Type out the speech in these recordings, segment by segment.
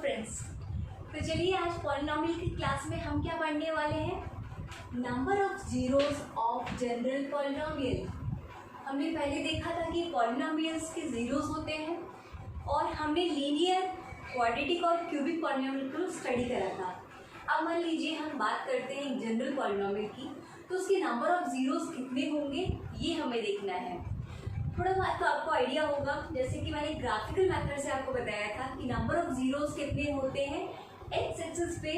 Friends, तो चलिए आज पॉलिनोमियल की क्लास में हम क्या पढ़ने वाले हैं, number of zeros of general polynomial. हमने पहले देखा था कि पॉलिनोमियल्स के जीरोस होते हैं और हमने लीनियर, क्वाड्रेटिक और क्यूबिक पॉलिनोमियल को स्टडी करा था। अब मान लीजिए हम बात करते हैं जनरल पॉलिनोमियल की, तो उसके नंबर ऑफ जीरोस कितने होंगे ये हमें देखना है। थोड़ा बहुत तो आपको आइडिया होगा, जैसे कि मैंने ग्राफिकल मेथड से आपको बताया था कि नंबर ऑफ जीरोस कितने होते हैं एक्स एक्सिस पे,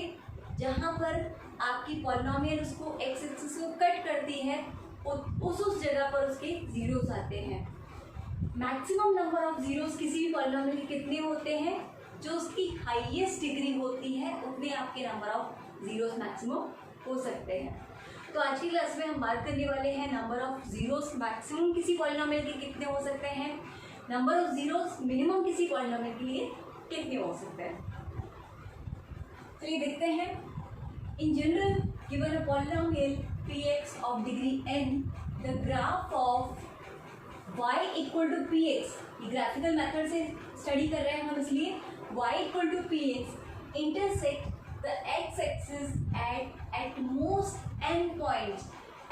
जहाँ पर आपकी पॉलिनोमियल उसको एक्स एक्सिस को कट करती है उस जगह पर उसके जीरोस आते हैं। मैक्सिमम नंबर ऑफ जीरोस किसी भी पॉलिनोमियल के कितने होते हैं, जो उसकी हाईएस्ट डिग्री होती है उतने आपके नंबर ऑफ जीरोस मैक्सिमम हो सकते हैं। तो आज की क्लास में हम बात करने वाले हैं नंबर ऑफ जीरोस मैक्सिमम किसी पॉलिनोमियल के कितने हो सकते हैं, नंबर ऑफ जीरोस मिनिमम किसी पॉलिनोमियल के लिए कितने हो सकते हैं। तो ये देखते हैं, in general given a polynomial px of degree n, the graph of y equal to px, ये ग्राफिकल मेथड से स्टडी कर रहे हैं हम, इसलिए y equal to px intersect the x axis at most n points।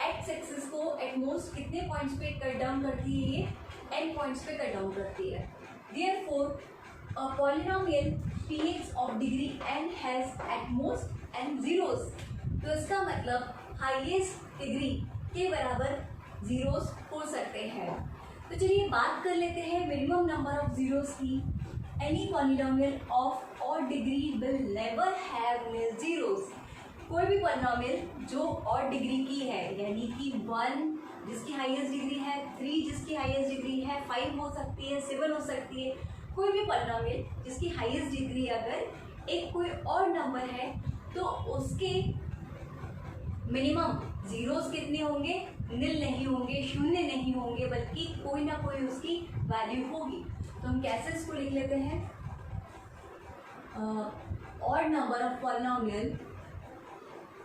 x axis को at most कितने points पे कट डाउन करती है, ये n पॉइंट्स पे कट डाउन करती है। Therefore a polynomial px of degree n has at most n zeros। तो इसका मतलब हाईएस्ट डिग्री के बराबर जीरोस हो सकते हैं। तो चलिए बात कर लेते हैं मिनिमम नंबर ऑफ जीरोस की। Any polynomial of odd degree will never have nil zeros. कोई भी पॉलिनोमियल जो ऑड डिग्री की है, यानी कि 1 जिसकी हाईएस्ट डिग्री है, 3 जिसकी हाईएस्ट डिग्री है, 5 हो सकती है, 7 हो सकती है, कोई भी पॉलिनोमियल जिसकी हाईएस्ट डिग्री अगर एक कोई और नंबर है तो उसके मिनिमम जीरोस कितने होंगे, नील नहीं होंगे, शून्य नहीं होंगे, बल्कि कोई ना कोई उसकी वैल्यू होगी। तो हम कैसे इसको लिख लेते हैं, odd number of polynomial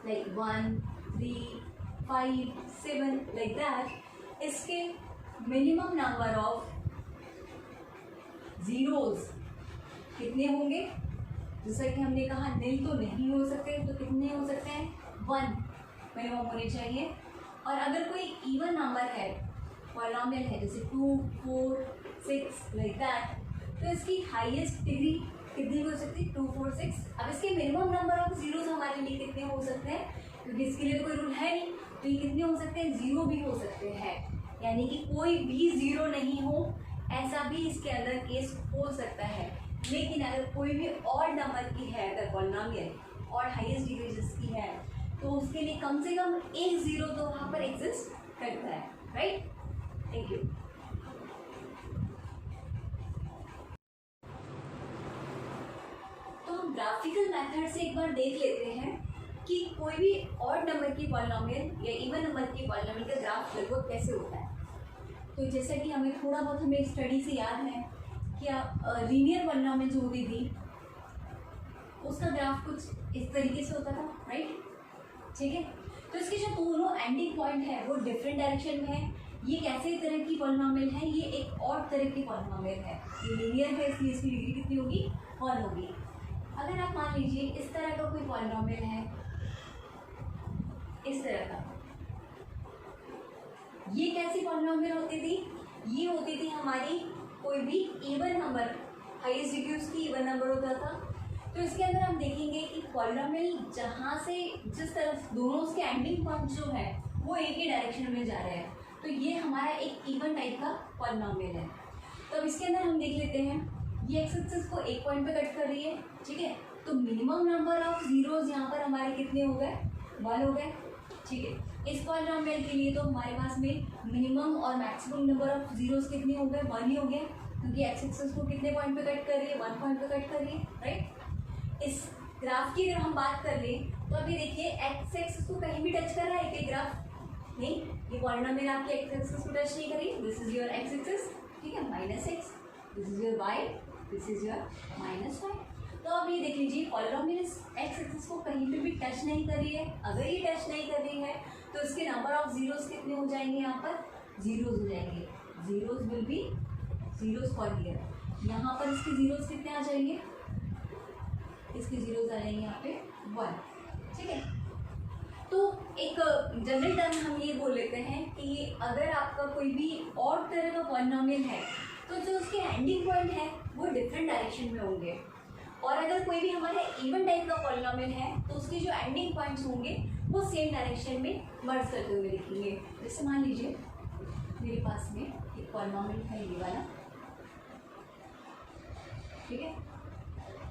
like 1, 3, 5, 7 like that, इसके मिनिमम नंबर ऑफ जीरोस कितने होंगे। जैसा कि हमने कहा नील तो नहीं हो सकते, तो कितने हो सकते हैं, 1 मिनिमम होने चाहिए। और अगर कोई इवन नंबर है, पॉलिनोमियल है, जैसे 2, 4, 6 लाइक दैट, तो इसकी हाईएस्ट डिग्री कितनी हो सकती है, 2, 4, 6। अब इसके मिनिमम नंबर ऑफ जीरोस हमारे लिए कितने हो सकते हैं, क्योंकि इसके लिए तो कोई रूल है नहीं, तो ये कितने हो सकते हैं, 0 भी हो सकते हैं, यानी कि कोई भी 0 नहीं हो, ऐसा भी इसके अंदर केस हो सकता है। लेकिन अगर कोई भी और नंबर की है, अगर पॉलिनोमियल और हाईएस्ट डिग्री जिसकी है, तो उसके लिए कम से कम एक 0 तो वहाँ पर एग्जिस्ट करता है, राइट। Thank you. तो हम ग्राफिकल मेथड से एक बार देख लेते हैं कि कोई भी ऑड नंबर की पॉलिनोमियल या इवन नंबर की पॉलिनोमियल का ग्राफ लगभग कैसे होता है। तो जैसा कि हमें थोड़ा बहुत हमें स्टडी से याद है कि लीनियर पॉलिनोमियल जो होती थी उसका ग्राफ कुछ इस तरीके से होता था, राइट, ठीक है। तो इसके जो दोनों एंडिंग पॉइंट है वो डिफरेंट डायरेक्शन में है। ये कैसे तरह की पॉलिनोमियल है, ये एक और तरह की पॉलिनोमियल है, ये लीनियर है, इसलिए इसकी डिग्री कितनी होगी, 1 होगी। अगर आप मान लीजिए इस तरह का कोई पॉलिनोमियल है, इस तरह का, ये कैसी पॉलिनोमियल होती थी, ये होती थी हमारी कोई भी इवन नंबर, हाईएस्ट डिग्री उसकी इवन नंबर होता था। तो इसके अंदर हम देखेंगे कि पॉलिनोमियल जहाँ से जिस तरफ दोनों उसके एंडिंग पॉइंट जो है वो एक ही डायरेक्शन में जा रहे हैं, तो ये हमारा एक इवन टाइप का पॉलिनोमियल है। तो अब इसके अंदर हम देख लेते हैं, ये एक्स एक्सिस को एक पॉइंट पे कट कर रही है, ठीक है। तो मिनिमम नंबर ऑफ जीरोस यहाँ पर हमारे कितने हो गए, 1 हो गए, ठीक है। इस पॉलिनोमियल के लिए तो हमारे पास में मिनिमम और मैक्सिमम नंबर ऑफ जीरोस कितने हो गए, 1 ही हो गया, क्योंकि एक्स एक्सिस को कितने पॉइंट पे कट कर रही है, 1 पॉइंट पे कट कर रही है, राइट। इस ग्राफ की अगर हम बात कर लें तो अभी देखिए एक्स एक्सिस को कहीं भी टच कर रहा है क्या ग्राफ, नहीं, ये पॉलिनोमियल आपके एक्स एक्सिस को टच नहीं करी। This is your x axis, ठीक है, -x, this is your y, this is your -y। तो अब ये देख लीजिए पॉलिनोमियल एक्स एक्सिस को कहीं पे भी टच नहीं कर रही है। अगर ये टच नहीं कर रही है तो इसके नंबर ऑफ जीरोस कितने हो जाएंगे, यहाँ पर जीरोस हो जाएंगे, zeros will be zeros for here. यहाँ पर इसके जीरोस कितने आ जाएंगे, इसके जीरोज आ जाएंगे यहाँ पे 1, ठीक है। तो एक जनरल टर्म हम ये बोल लेते हैं कि अगर आपका कोई भी और तरह का पॉलिनोमियल है तो जो उसके एंडिंग पॉइंट है वो डिफरेंट डायरेक्शन में होंगे, और अगर कोई भी हमारा इवन टाइप का पॉलिनोमियल है तो उसके जो एंडिंग पॉइंट्स होंगे वो सेम डायरेक्शन में मर्ज करते हुए दिखेंगे। जैसे मान लीजिए मेरे पास में एक पॉलिनोमियल है ये वाला, ठीक है।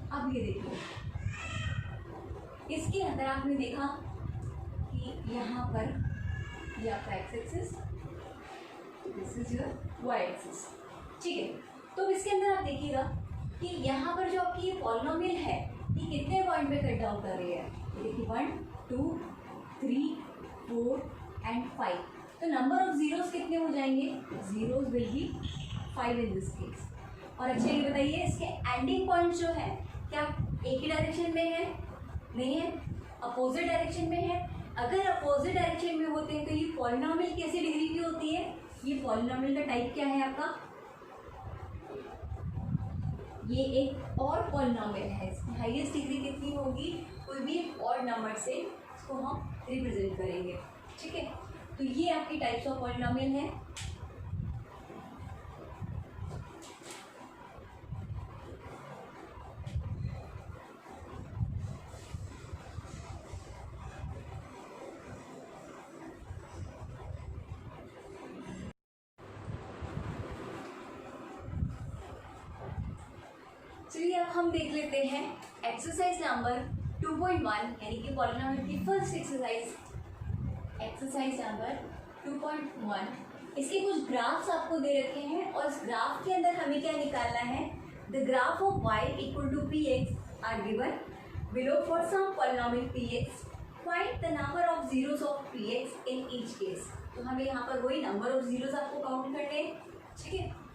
अब ये देखिए, इसके अंदर आपने देखा कि यहाँ पर ये आपका x axis, this is your y axis, ठीक है। तो इसके अंदर आप देखिएगा कि यहाँ पर जो आपकी ये पॉलिनोमियल है ये कितने पॉइंट पे कट डाउन कर रही है। देखिए 1 2 3 4 एंड 5, तो नंबर ऑफ जीरोस कितने हो जाएंगे, zeros will be 5 in this case. और अच्छा ये बताइए इसके एंडिंग पॉइंट जो है क्या एक ही डायरेक्शन में है, नहीं है, अपोजिट डायरेक्शन में है। अगर अपोजिट डायरेक्शन में होते हैं तो ये पॉलिनोमियल कैसी डिग्री की होती है, ये पॉलिनोमियल का टाइप क्या है आपका, ये एक और पॉलिनोमियल है। इसकी हाईएस्ट डिग्री कितनी होगी, कोई भी एक और नंबर से इसको हम रिप्रेजेंट करेंगे, ठीक है। तो ये आपकी टाइप्स ऑफ पॉलिनोमियल है। चलिए अब हम देख लेते हैं एक्सरसाइज नंबर 2.1 यानी कि पॉलिनोमियल की फर्स्ट एक्सरसाइज, एक्सरसाइज नंबर 2.1। इसके कुछ ग्राफ्स आपको दे रखे हैं और इस ग्राफ के अंदर हमें क्या निकालना है, the graph of y equal to p x are given below for some polynomial p x, find the number of zeros of p x in each case. तो हमें यहाँ पर वही नंबर ऑफ जीरोस आपको काउंट करने हैं, ठीक है।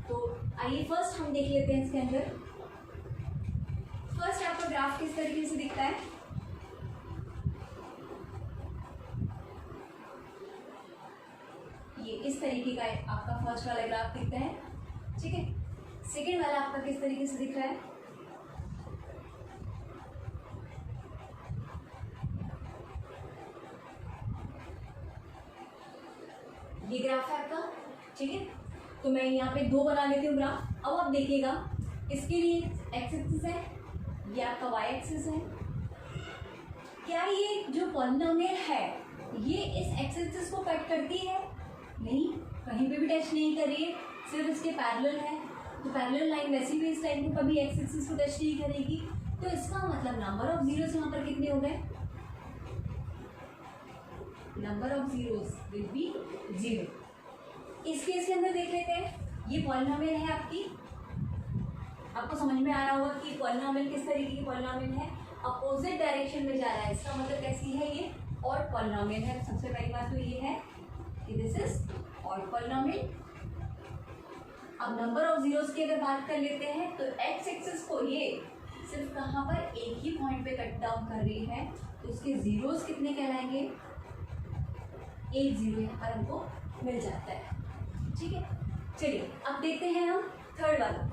तो आइए फर्स्ट हम देख लेते हैं इसके अंदर। फर्स्ट आपका ग्राफ किस तरीके से दिखता है, ये इस तरीके का आपका फर्स्ट वाला ग्राफ दिखता है, ठीक है। सेकेंड वाला आपका किस तरीके से दिख रहा है, ये ग्राफ है आपका, ठीक है। तो मैं यहाँ पे दो बना लेती हूँ ग्राफ। अब आप देखिएगा इसके लिए एक्स एक्सिस है, ये आपका वाई एक्सिस है। क्या ये जो पॉलिनोमियल है ये इस एक्स एक्सिस को कट करती है, नहीं, कहीं पे भी टच नहीं कर रही है, सिर्फ इसके पैरेलल है। तो पैरेलल लाइन वैसे भी इस लाइन को कभी एक्स एक्सिस को टच नहीं करेगी, तो इसका मतलब नंबर ऑफ जीरोस यहाँ पर कितने हो गए, number of zeros will be 0। इस केस के अंदर देख लेते हैं, ये पॉलिनोमियल है आपकी, आपको समझ में आ रहा होगा कि पॉलिनोमियल किस तरीके की पॉलिनोमियल है, अपोजिट डायरेक्शन में जा रहा है, इसका मतलब कैसी है ये, और पॉलिनोमियल है। सबसे पहली बात तो ये है कि दिस इज और पॉलिनोमियल। अब नंबर ऑफ जीरोस की अगर बात कर लेते हैं तो एक्स एक्सिस को ये सिर्फ कहाँ पर एक ही पॉइंट पे कट डाउन कर रही है, तो उसके जीरोस कितने कहलाएंगे, 1 0 यहाँ पर हमको मिल जाता है, ठीक है। चलिए अब देखते हैं हम थर्ड वाला।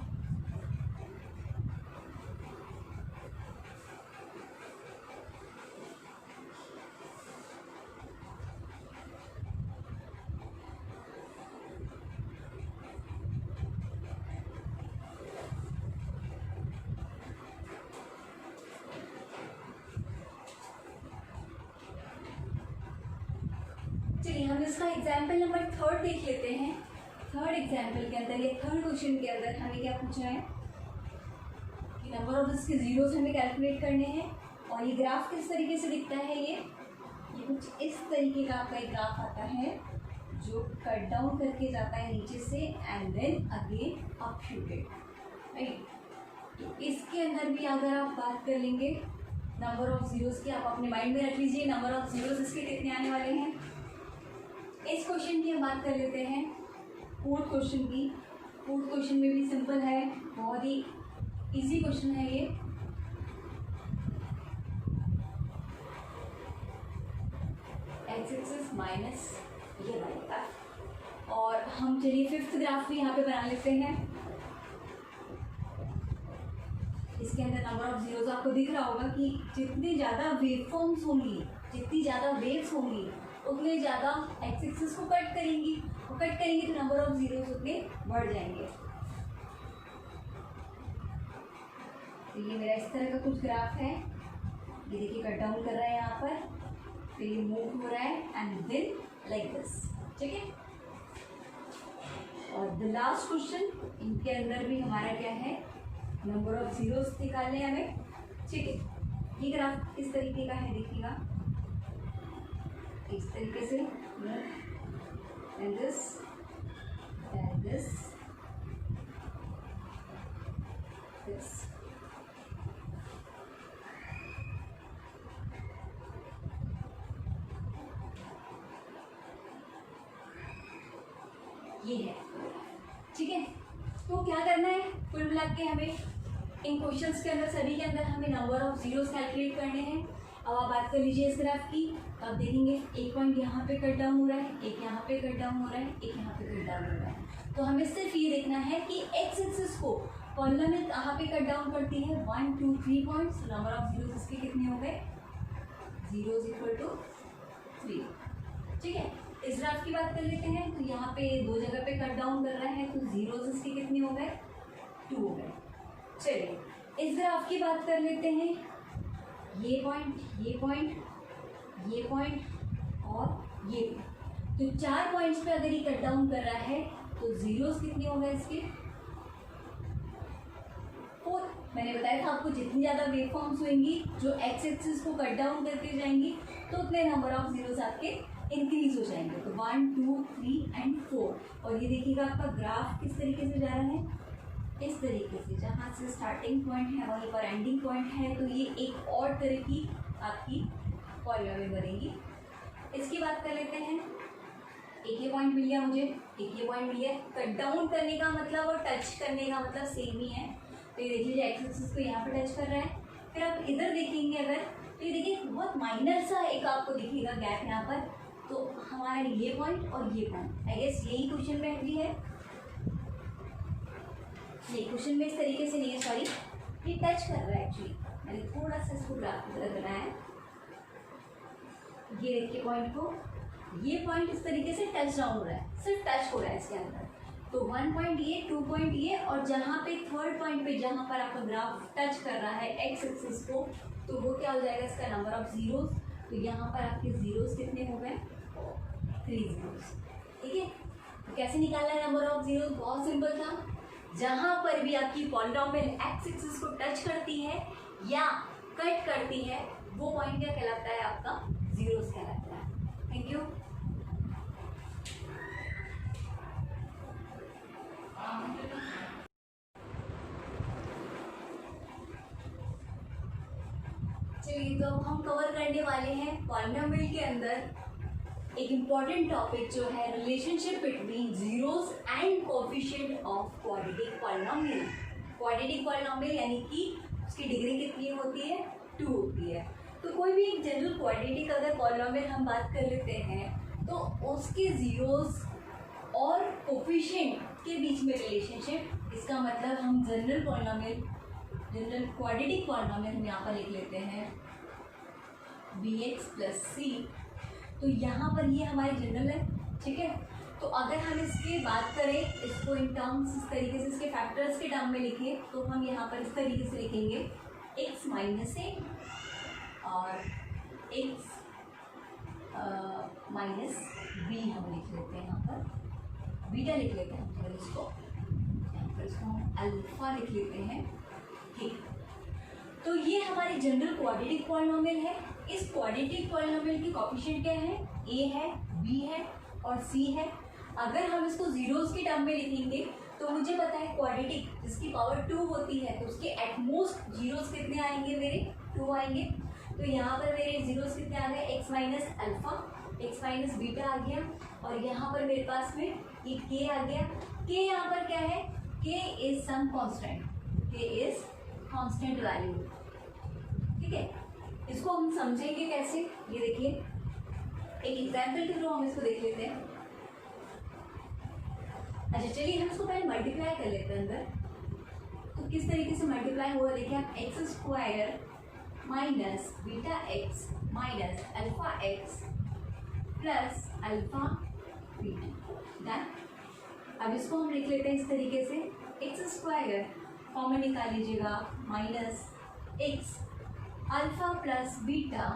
चलिए हम इसका एग्जाम्पल नंबर 3 देख लेते हैं। थर्ड एग्जाम्पल के अंदर या थर्ड क्वेश्चन के अंदर हमें क्या पूछा है कि नंबर ऑफ इसके जीरोस हमें कैलकुलेट करने हैं, और ये ग्राफ किस तरीके से दिखता है, ये कुछ इस तरीके का आपका एक ग्राफ आता है जो कट डाउन करके जाता है नीचे से and then again up shooted, right. तो इसके अंदर भी अगर आप बात कर लेंगे नंबर ऑफ जीरोस की, आप अपने माइंड में रख लीजिए नंबर ऑफ जीरोस इसके कितने आने वाले हैं। इस क्वेश्चन की हम बात कर लेते हैं फोर्थ क्वेश्चन की। फोर्थ क्वेश्चन में भी सिंपल है, बहुत ही इजी क्वेश्चन है ये। एक्स एक्सिस माइनस ये बनेगा, और हम चलिए फिफ्थ ग्राफ भी यहाँ पे बना लेते हैं। इसके अंदर नंबर ऑफ जीरोस आपको दिख रहा होगा कि जितनी ज़्यादा वेवफॉर्म्स होंगी, जितनी ज़्यादा वेव्स होंगी, उतने ज़्यादा एक्स एक्सिस को कट करेंगी, वो कट करेंगे तो नंबर ऑफ जीरोस उतने बढ़ जाएंगे। तो ये मेरा इस तरह का कुछ ग्राफ है, ये देखिए कट डाउन कर रहा है यहाँ पर, फिर ये मूव हो रहा है एंड देन लाइक दिस, ठीक है। और द लास्ट क्वेश्चन, इनके अंदर भी हमारा क्या है, नंबर ऑफ जीरोस निकालने हैं हमें, ठीक है। ये ग्राफ किस तरीके का है देखिएगा, इस तरीके से and this and this this. ये है, ठीक है। तो क्या करना है, कुल मिला के हमें इन क्वेश्चंस के अंदर सभी के अंदर हमें नंबर ऑफ जीरोस कैलकुलेट करने हैं। अब आप बात कर लीजिए इस ग्राफ की, तो आप देखेंगे एक पॉइंट यहाँ पे कट डाउन हो रहा है, एक यहाँ पे कट डाउन हो रहा है, एक यहाँ पे कट डाउन हो रहा है। तो हमें सिर्फ ये देखना है कि एक्स एक्सिस को पॉलिनोमियल कहाँ पे कट डाउन करती है, 1 2 3 पॉइंट्स। नंबर ऑफ जीरोस इसके कितने हो गए, 0 = 3, ठीक है। इस ग्राफ की बात कर लेते हैं, तो यहाँ पे दो जगह पे कट डाउन कर रहा है, तो जीरोस इसके कितने हो गए, 2 हो गए। चलिए इस ग्राफ की बात कर लेते हैं, ये पॉइंट, ये पॉइंट, ये पॉइंट और ये पॉइंट। तो 4 पॉइंट्स पे अगर ये कट डाउन कर रहा है तो जीरोस कितने हो गए इसके, 4। मैंने बताया था आपको जितनी ज़्यादा वेव फॉर्म्स होंगी जो एक्स एक्सिस को कट डाउन करते जाएंगी तो उतने नंबर ऑफ जीरोस आपके इंक्रीज हो जाएंगे। तो 1 2 3 एंड 4। और ये देखिएगा आपका ग्राफ किस तरीके से जा रहा है, इस तरीके से, जहाँ से स्टार्टिंग पॉइंट है वहीं पर एंडिंग पॉइंट है। तो ये एक और तरह की आपकी पॉलिनोमियल बनेगी। इसकी बात कर लेते हैं, एक ये पॉइंट मिल गया मुझे, एक ये पॉइंट मिल गया। कट डाउन करने का मतलब और टच करने का मतलब सेम ही है। तो ये देखिए एक्स एक्सिस को यहाँ पर टच कर रहा है। फिर आप इधर देखेंगे अगर, तो ये देखिए बहुत माइनर सा एक आपको दिखेगा गैप यहाँ पर। तो हमारा ये पॉइंट और ये पॉइंट, आई गेस यही क्वेश्चन में भी है। ये क्वेश्चन में इस तरीके से नहीं है, सॉरी, ये टच कर रहा है एक्चुअली। मैंने थोड़ा सा इसको ग्राफ की तरह बनाया है। ये देखिए पॉइंट को, ये पॉइंट इस तरीके से टच डाउन हो रहा है, सिर्फ टच हो रहा है इसके अंदर। तो 1 पॉइंट ये, 2 पॉइंट ये, और जहाँ पे थर्ड पॉइंट पे जहाँ पर आपका ग्राफ टच कर रहा है एक्स एक्सिस को, तो वो क्या हो जाएगा इसका नंबर ऑफ जीरोस। तो यहाँ पर आपके जीरोस कितने हो गए, 3 जीरोस, ठीक है। तो कैसे निकालना है नंबर ऑफ जीरोस, बहुत सिंपल था। जहाँ पर भी आपकी पॉलिनोमियल एक्स एक्सिस को टच करती है या कट करती है, वो पॉइंट क्या कहलाता है, आपका जीरोस कहलाता है। Thank you. चलिए तो हम कवर करने वाले हैं पॉलिनोमियल के अंदर एक इम्पॉर्टेंट टॉपिक जो है relationship between zeros and coefficient of quadratic polynomial. Quadratic polynomial यानी कि उसकी डिग्री कितनी होती है, 2 होती है। तो कोई भी एक जनरल क्वाड्रेटिक अगर पॉलिनोमियल हम बात कर लेते हैं तो उसके जीरोस और कोएफिशिएंट के बीच में रिलेशनशिप, इसका मतलब हम general polynomial, general quadratic polynomial हम यहाँ पर लिख लेते हैं bx + c। तो यहाँ पर ये हमारे जनरल है, ठीक है। तो अगर हम इसकी बात करें, इसको इन टर्म्स इस तरीके से, इसके फैक्टर्स के टर्म में लिखें, तो हम यहाँ पर इस तरीके से लिखेंगे x - a और x - b हम लिख लेते हैं, यहाँ पर बीटा लिख लेते हैं, फिर इसको यहाँ पर इसको हम अल्फा लिख लेते हैं, ठीक। तो ये हमारी जनरल क्वाड्रेटिक पॉलिनोमियल है। इस क्वाड्रेटिक पॉलिनोमियल की कोएफिशिएंट क्या है, a है, b है और c है। अगर हम इसको जीरोस के टर्म में लिखेंगे तो मुझे पता है क्वाड्रेटिक जिसकी पावर 2 होती है, तो उसके एटमोस्ट जीरोस कितने आएंगे मेरे, 2 आएंगे। तो यहाँ पर मेरे जीरोस कितने आ गए, x - अल्फा, x - बीटा आ गया, और यहाँ पर मेरे पास में एक k आ गया। k यहाँ पर क्या है, k is some constant, k is constant value, ठीक है। इसको हम समझेंगे कैसे, ये देखिए एक एग्जाम्पल के थ्रू हम इसको देख लेते हैं। अच्छा चलिए हम इसको पहले मल्टीप्लाई कर लेते हैं अंदर। तो तो किस तरीके से मल्टीप्लाई हुआ देखिए आप, x square minus beta x minus alpha x plus alpha beta. Done. अब इसको हम लिख लेते हैं इस तरीके से, एक्स स्क्वायर कॉमन निकाल लीजिएगा minus x alpha plus beta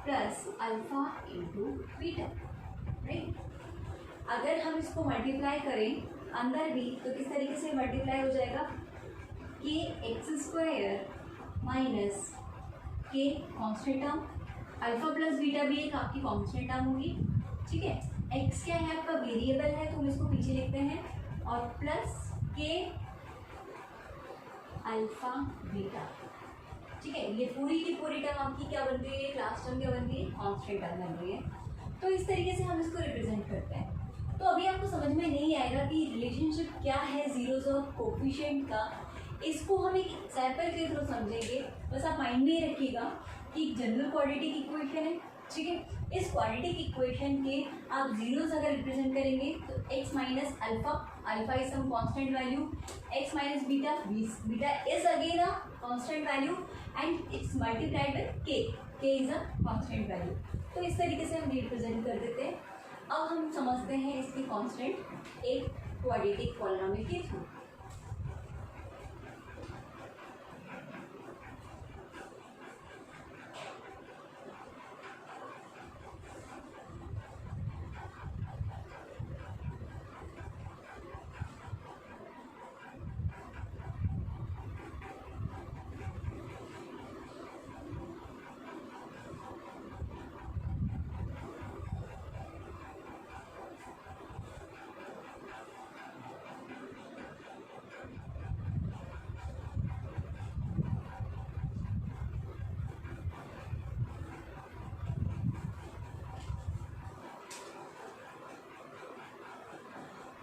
plus alpha into beta, right. अगर हम इसको मल्टीप्लाई करें अंदर भी तो किस तरीके से मल्टीप्लाई हो जाएगा, के एक्स स्क्वायर माइनस के constant term, alpha plus beta भी एक आपकी कॉन्स्टेंट टर्म होगी, ठीक है। एक्स क्या है आपका वेरिएबल है तो हम इसको पीछे लिखते हैं, और प्लस के अल्फा बीटा, ठीक है। ये पूरी की पूरी टर्म आपकी क्या बन रही है, क्लास टर्म क्या बन रही है, कॉन्स्टेंट टर्म बन रही है। तो इस तरीके से हम इसको रिप्रेजेंट करते हैं। तो अभी आपको समझ में नहीं आएगा कि रिलेशनशिप क्या है जीरोस और कोफिशिएंट का, इसको हम एक एग्जाम्पल के थ्रू समझेंगे। बस आप माइंड में ही रखिएगा कि जनरल क्वाड्रेटिक इक्वेशन है, ठीक है। इस क्वाड्रेटिक इक्वेशन के आप जीरोस अगर रिप्रेजेंट करेंगे तो x minus alpha, alpha is some constant value, x minus beta, beta is again a constant value and it's multiplied by k is a constant value. तो इस तरीके से हम रिप्रेजेंट कर देते हैं। अब हम समझते हैं इसकी कांस्टेंट एक क्वाड्रेटिक पॉलिनोमियल के थ्रू।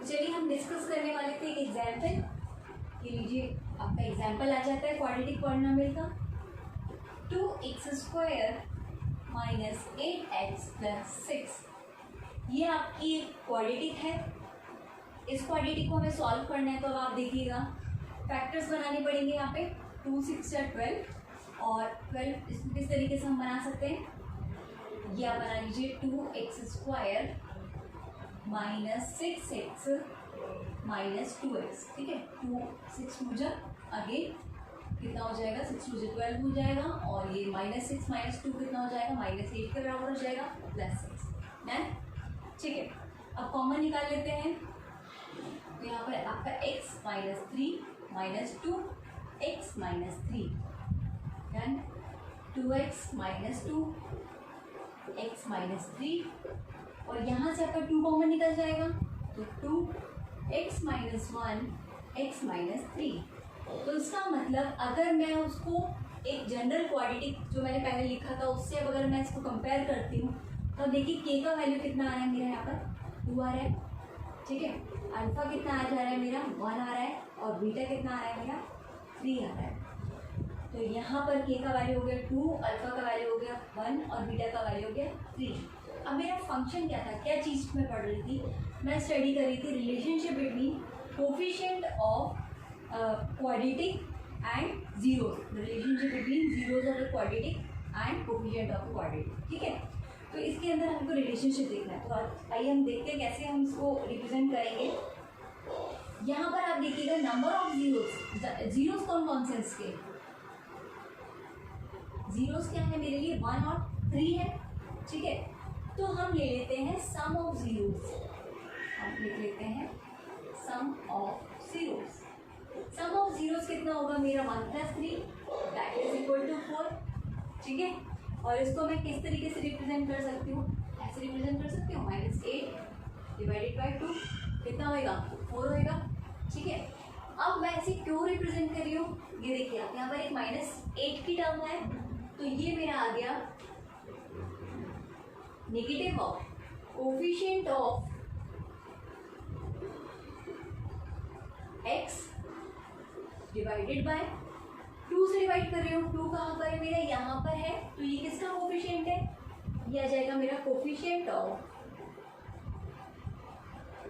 चलिए हम डिस्कस करने वाले थे एक एग्जाम्पल। ये लीजिए आपका एग्जाम्पल आ जाता है क्वाड्रेटिक पॉलिनोमियल का, 2x square minus 8x plus 6। ये आपकी क्वाड्रेटिक है। इस क्वाड्रेटिक को हमें सॉल्व करना है, तो अब आप देखिएगा फैक्टर्स बनाने पड़ेंगे यहाँ पे, 2 6 या 12, और 12 इसको किस तरीके से हम बना सकते हैं, ये आप बना लीजिए 2x square minus 6x minus 2x, ठीक है। 2 6 मुझे अगेन कितना हो जाएगा, 6 मुझे 12 हो जाएगा, और ये माइनस 6 माइनस 2 कितना हो जाएगा, माइनस 8 के बराबर हो जाएगा, प्लस 6, डन, ठीक है। अब कॉमन निकाल लेते हैं, तो यहाँ पर आपका x minus 3 minus 2 x minus 3, done, 2x minus 2 x minus 3, और यहाँ से आपका 2 कॉमन निकल जाएगा, तो 2x माइनस 1 x माइनस 3। तो इसका मतलब अगर मैं उसको एक जनरल क्वाड्रेटिक जो मैंने पहले लिखा था उससे अब अगर मैं इसको कंपेयर करती हूँ, तो देखिए k का वैल्यू कितना आ रहा है मेरा, यहाँ पर 2 आ रहा है, ठीक है। अल्फा कितना आ जा रहा है मेरा, 1 आ रहा है, और बीटा कितना आ रहा है मेरा, 3 आ रहा है। तो यहाँ पर k का वैल्यू हो गया 2, अल्फा का वैल्यू हो गया 1, और बीटा का वैल्यू हो गया 3। अब मेरा फंक्शन क्या था, क्या चीज़ मैं पढ़ रही थी, मैं स्टडी कर रही थी relationship between coefficient of quadratic and zeros, relationship between zeros of the quadratic and coefficient of quadratic, ठीक है। तो इसके अंदर हमको रिलेशनशिप देखना है, तो आइए हम देखते हैं कैसे हम इसको रिप्रेजेंट करेंगे। यहाँ पर आप देखिएगा नंबर ऑफ जीरोस, जीरोस कौन कौन से इसके, जीरोस क्या है मेरे लिए, 1 और 3 है, ठीक है। तो हम ले लेते हैं सम ऑफ जीरोस, हम लिख लेते हैं sum of zeros. Sum of zeros कितना होगा मेरा, 1 + 3 दैट इज इक्वल टू 4, ठीक है। और इसको मैं किस तरीके से रिप्रेजेंट कर सकती हूँ, ऐसे रिप्रेजेंट कर सकती हूँ, -8 डिवाइडेड बाई 2 कितना होएगा, 4 होएगा, ठीक है। अब मैं ऐसे क्यों रिप्रेजेंट कर रही हूँ, ये देखिए आप यहाँ पर एक -8 की टर्म है, तो ये मेरा आ गया negative of coefficient of x divided by 2 से डिवाइड कर रही हूँ, 2 कहाँ पर है मेरा, यहाँ पर है, तो ये किसका कोफिशिएंट है, ये आ जाएगा मेरा कोफिशिएंट ऑफ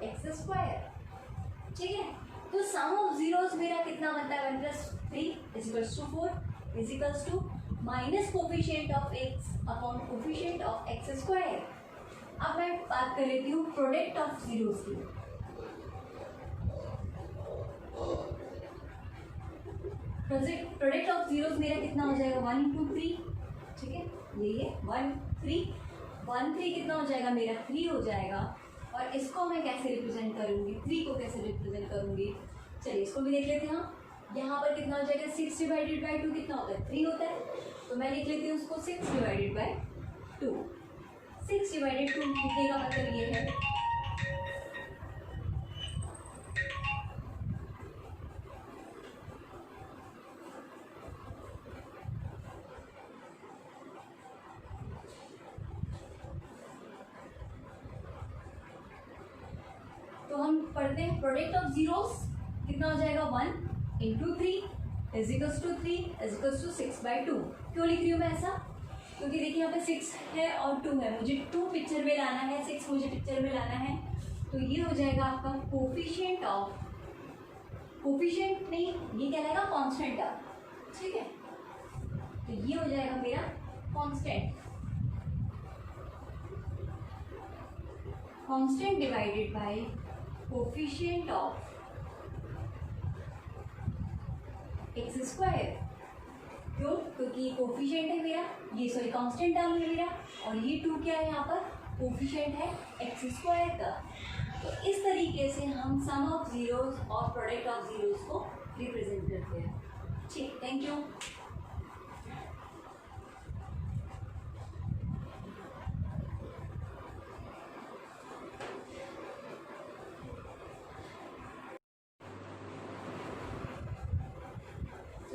x स्क्वायर, ठीक है। तो सम ऑफ जीरोस मेरा कितना बनता है 1 + 3 = 4 = minus coefficient of x upon coefficient of x square. अब मैं बात कर लेती हूँ प्रोडक्ट ऑफ जीरोस की। प्रोडक्ट ऑफ जीरोस मेरा कितना हो जाएगा 1 × 3, ठीक है, ये 1 3 1 3 कितना हो जाएगा मेरा 3 हो जाएगा। और इसको मैं कैसे रिप्रेजेंट करूँगी, 3 को कैसे रिप्रेजेंट करूँगी, चलिए इसको भी देख लेते हैं हम। यहाँ पर कितना हो जाएगा 6 / 2 कितना होता है 3 होता है, तो मैं लिख लेती हूँ उसको 6 / 2। 6 / 2 लिखने का मतलब ये है तो हम पढ़ते हैं प्रोडक्ट ऑफ जीरोस कितना हो जाएगा 1 × 3 = 3 = 6/2। क्यों लिख रही हूँ मैं ऐसा, क्योंकि देखिए यहाँ पे 6 है और 2 है, मुझे 2 पिक्चर में लाना है, 6 मुझे पिक्चर में लाना है। तो ये हो जाएगा आपका कोफिशिएंट ऑफ, कोफिशिएंट नहीं ये क्या रहेगा कांस्टेंट ऑफ, ठीक है, तो ये हो जाएगा मेरा constant divided by coefficient of x square. क्यों, क्योंकि कोफिशिएंट है मेरा, ये सॉरी कांस्टेंट टर्म है मेरा, और ये 2 क्या है यहाँ पर कोफिशिएंट है एक्स स्क्वायर का। तो इस तरीके से हम सम ऑफ जीरोस और प्रोडक्ट ऑफ जीरोस को रिप्रेजेंट करते हैं। ठीक, थैंक यू।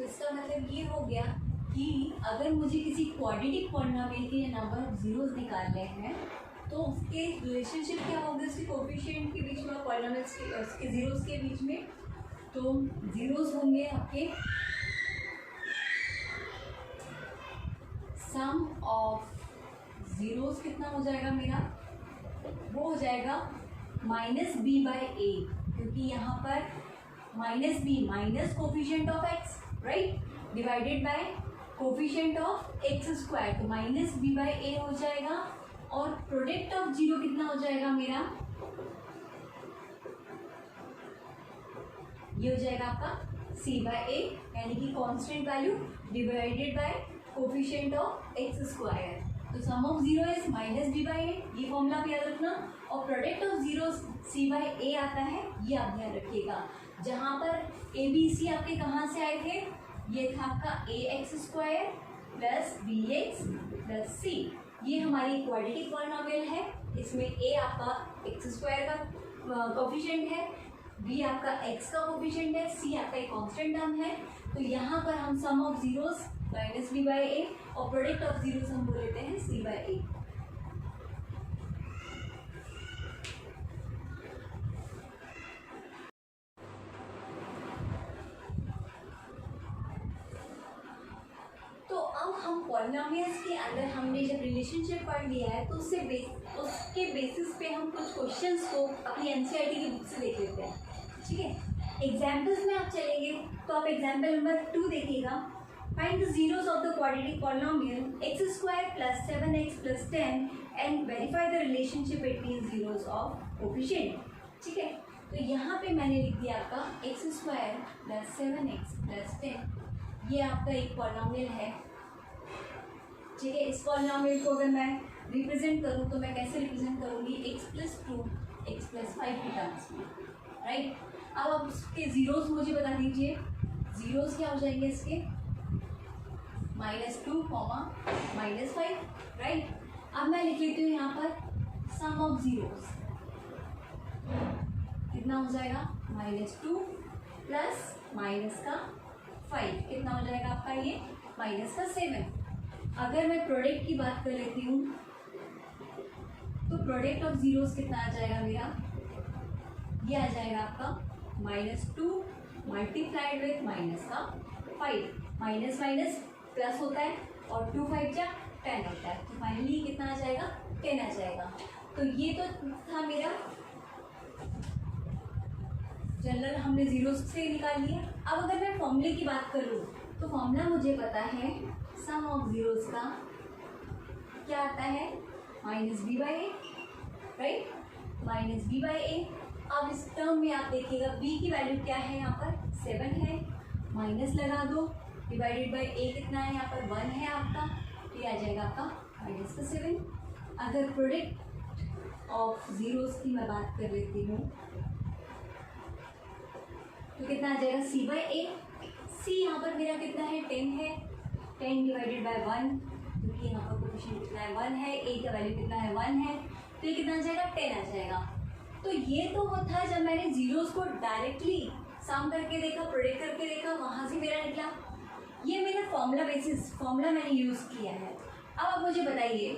इसका मतलब ये हो गया कि अगर मुझे किसी क्वाड्रेटिक पॉलिनोमियल के नंबर ऑफ जीरोस निकालने हैं तो उसके रिलेशनशिप क्या होगा उसके कोफिशिएंट के बीच में और पॉलिनोमियल्स के उसके जीरोस के बीच में। तो जीरोस होंगे आपके सम ऑफ जीरोस कितना हो जाएगा मेरा, वो हो जाएगा -b/a, क्योंकि यहाँ पर -b minus coefficient of x right divided by coefficient of x square, तो -b/a हो जाएगा। और प्रोडक्ट ऑफ जीरो कितना हो जाएगा मेरा, ये हो जाएगा आपका c/a, यानी कि constant value divided by coefficient of x square. तो सम ऑफ जीरो इज -b/a, ये फॉर्मूला आप याद रखना। और प्रोडक्ट ऑफ जीरो c/a आता है, ये आप ध्यान रखिएगा। जहाँ पर a b c आपके कहाँ से आए थे, ये था आपका ax² + bx + c, ये हमारी क्वाड्रेटिक पॉलिनोमियल है। इसमें a आपका x² का कोफिशिएंट है, b आपका x का कोफिशिएंट है, c आपका एक कांस्टेंट टर्म है। तो यहाँ पर हम सम ऑफ जीरोस -b/a और प्रोडक्ट ऑफ जीरोस हम बोल लेते हैं c/a। पॉलिनोमियल्स के अंदर हमने जब रिलेशनशिप पढ़ लिया है तो उसके बेसिस पे हम कुछ क्वेश्चंस को अपनी एनसीईआरटी की बुक से देख लेते हैं। ठीक है, एग्जाम्पल्स में आप चलेंगे तो आप एग्जाम्पल नंबर 2 देखिएगा। Find the zeros of the quadratic polynomial x² + 7x + 10 and verify the relationship between zeros of coefficient. ठीक है, तो यहाँ पे मैंने लिख दिया आपका x² + 7x + 10, ये आपका एक पॉलिनोमियल है। ठीक है, इस पॉलिनोमियल को अगर मैं रिप्रेजेंट करूँ तो मैं कैसे रिप्रेजेंट करूँगी, x + 2 x + 5 की टर्म्स में, राइट। अब आप इसके जीरोस मुझे बता दीजिए, जीरोस क्या हो जाएंगे इसके, -2, -5, राइट। अब मैं लिख लेती हूँ यहाँ पर सम ऑफ जीरोस, कितना हो जाएगा, -2 प्लस -5 कितना हो जाएगा आपका, ये -7। अगर मैं प्रोडक्ट की बात कर लेती हूँ तो प्रोडक्ट ऑफ जीरोस कितना आ जाएगा मेरा, ये आ जाएगा आपका -2 multiplied with -5, minus minus plus होता है और 2 5 जा 10 होता है, तो फाइनली कितना आ जाएगा, 10 आ जाएगा। तो ये तो था मेरा जनरल हमने जीरो से निकाल लिया। अब अगर मैं फॉर्मूले की बात करूँ तो फॉर्मूला मुझे पता है सम ऑफ जीरोस का क्या आता है, minus B by A, right, minus B by A. अब इस टर्म में आप देखिएगा बी की वैल्यू क्या है, यहाँ पर 7 है, माइनस लगा दो, डिवाइडेड बाई ए कितना है, यहाँ पर 1 है आपका, तो ये आ जाएगा आपका माइनस का 7। अगर प्रोडक्ट ऑफ जीरोस की मैं बात कर लेती हूँ तो कितना आ जाएगा, सी बाई ए। सी यहाँ पर मेरा कितना है, 10 है, 10 डिवाइडेड बाई 1, क्योंकि यहाँ पर कोएफिशिएंट कितना है, 1 है, ए का वैल्यू कितना है, 1 है, तो ये कितना आ जाएगा, 10 आ जाएगा। तो ये तो वो था जब मैंने जीरोस को डायरेक्टली सम करके देखा, प्रोडक्ट करके देखा, वहाँ से मेरा निकला। ये मेरा फॉर्मूला मैंने यूज़ किया है। अब आप मुझे बताइए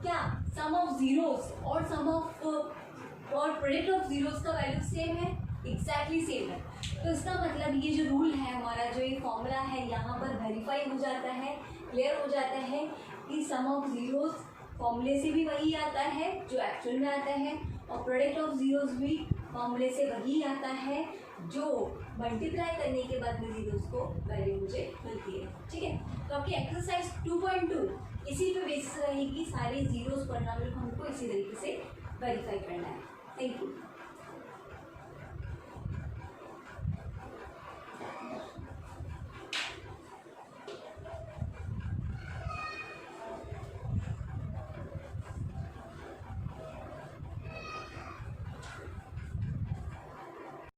क्या सम ऑफ जीरोस और सम ऑफ और प्रोडक्ट ऑफ जीरोस का वैल्यू सेम है? एग्जैक्टली सेम है। तो इसका मतलब ये जो रूल है हमारा, जो ये फॉर्मूला है, यहाँ पर वेरीफाई हो जाता है, क्लियर हो जाता है कि सम ऑफ जीरोस फॉर्मूले से भी वही आता है जो एक्चुअल में आता है, और प्रोडक्ट ऑफ जीरोस भी फॉर्मूले से वही आता है जो मल्टीप्लाई करने के बाद में जीरोस को वैल्यू मुझे मिलती है। ठीक है, तो आपकी एक्सरसाइज 2.2 इसी पे बेसिस रहेगी, सारे जीरोस पॉलिनॉमियल हमको इसी तरीके से वेरीफाई करना है। Thank you.